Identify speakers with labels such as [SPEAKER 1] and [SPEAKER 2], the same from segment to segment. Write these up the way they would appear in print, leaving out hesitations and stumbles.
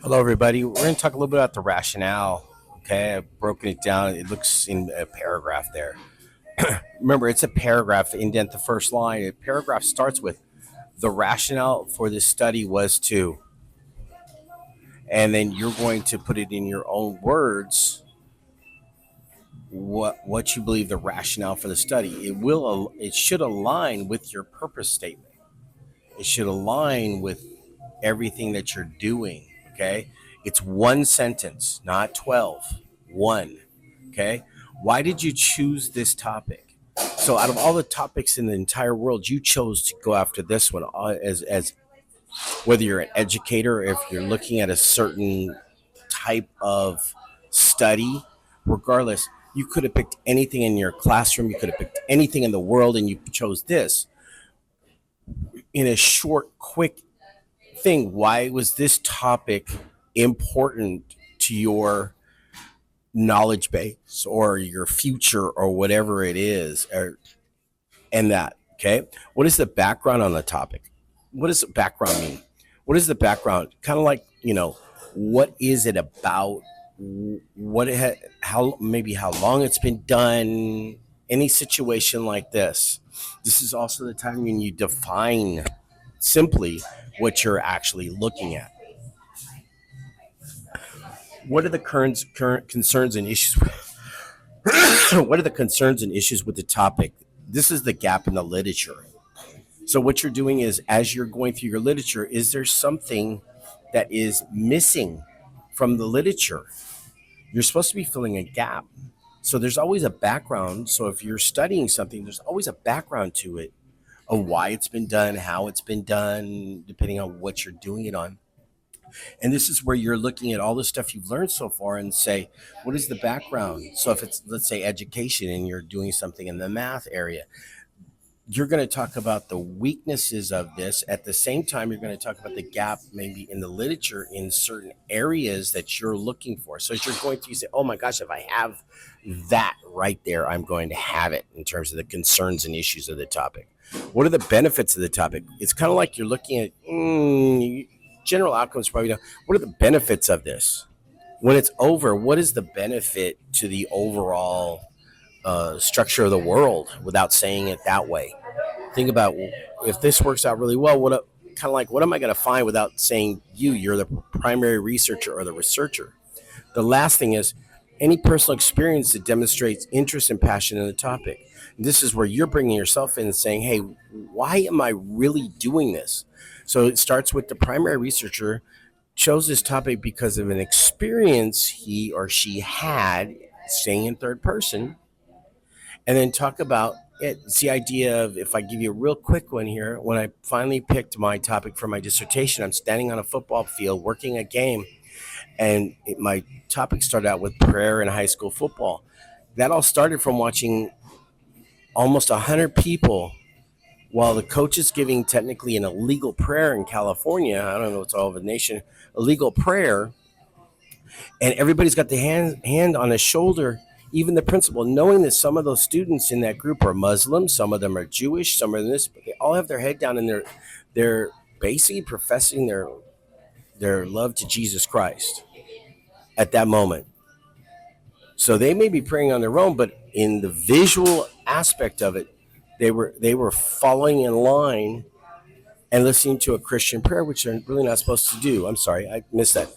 [SPEAKER 1] Hello, everybody. We're going to talk a little bit about the rationale. Okay, I've broken it down. It looks in a paragraph there. Remember, it's a paragraph. Indent the first line. A paragraph starts with the rationale for this study was to, and then you're going to put it in your own words what you believe the rationale for the study. It should align with your purpose statement. It should align with everything that you're doing. Okay, it's one sentence, not 12. One. Okay. Why did you choose this topic? So, out of all the topics in the entire world, you chose to go after this one as whether you're an educator, or if you're looking at a certain type of study, regardless, you could have picked anything in your classroom, you could have picked anything in the world, and you chose this in a short, quick thing. Why was this topic important to your knowledge base or your future or whatever it is, and that? Okay, what is the background on the topic? What does background mean? What is the background? Kind of like, what is it about? How, maybe how long it's been done? Any situation like this is also the time when you define simply what you're actually looking at. What are the current concerns and issues? What are the concerns and issues with the topic? This is the gap in the literature. So what you're doing is, as you're going through your literature, is there something that is missing from the literature? You're supposed to be filling a gap. So there's always a background. So if you're studying something, there's always a background to it of why it's been done, how it's been done, depending on what you're doing it on. And this is where you're looking at all the stuff you've learned so far and say, what is the background? So if it's, let's say, education and you're doing something in the math area, you're going to talk about the weaknesses of this. At the same time, you're going to talk about the gap maybe in the literature in certain areas that you're looking for. So as you're going through, you say, oh my gosh, if I have that right there, I'm going to have it in terms of the concerns and issues of the topic. What are the benefits of the topic? It's kind of like you're looking at general outcomes, probably. What are the benefits of this? When it's over, what is the benefit to the overall structure of the world without saying it that way? Think about, if this works out really well, kind of like, what am I going to find without saying you're the primary researcher or the researcher? The last thing is any personal experience that demonstrates interest and passion in the topic. And this is where you're bringing yourself in and saying, hey, why am I really doing this? So it starts with the primary researcher chose this topic because of an experience he or she had, saying in third person, and then talk about it. It's the idea of, if I give you a real quick one here, when I finally picked my topic for my dissertation, I'm standing on a football field working a game, and my topic started out with prayer in high school football. That all started from watching almost 100 people while the coach is giving technically an illegal prayer in California. I don't know, it's all over the nation, illegal prayer, and everybody's got the hand on his shoulder, even the principal, knowing that some of those students in that group are Muslim, some of them are Jewish, some are this, but they all have their head down, and they're basically professing their love to Jesus Christ at that moment. So they may be praying on their own, but in the visual aspect of it, they were following in line and listening to a Christian prayer, which they're really not supposed to do. I'm sorry, I missed that.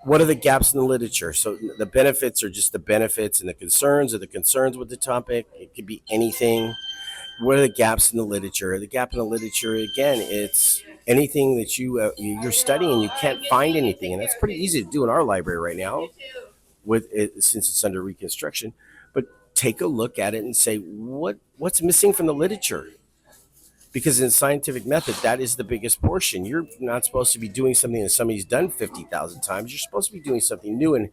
[SPEAKER 1] What are the gaps in the literature? So the benefits are just the benefits, and the concerns are the concerns with the topic. It could be anything. What are the gaps in the literature? The gap in the literature, again, it's anything that you're studying, you can't find anything, and that's pretty easy to do in our library right now with it, since it's under reconstruction. But take a look at it and say, what's missing from the literature? Because in scientific method, that is the biggest portion. You're not supposed to be doing something that somebody's done 50,000 times. You're supposed to be doing something new, and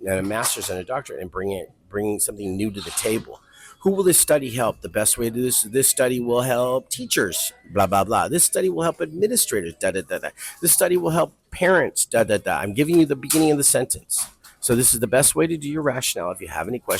[SPEAKER 1] a master's and a doctorate, and bringing something new to the table. Who will this study help? The best way to do this study will help teachers, blah, blah, blah. This study will help administrators, da, da, da, da. This study will help parents, da, da, da. I'm giving you the beginning of the sentence. So this is the best way to do your rationale. If you have any questions,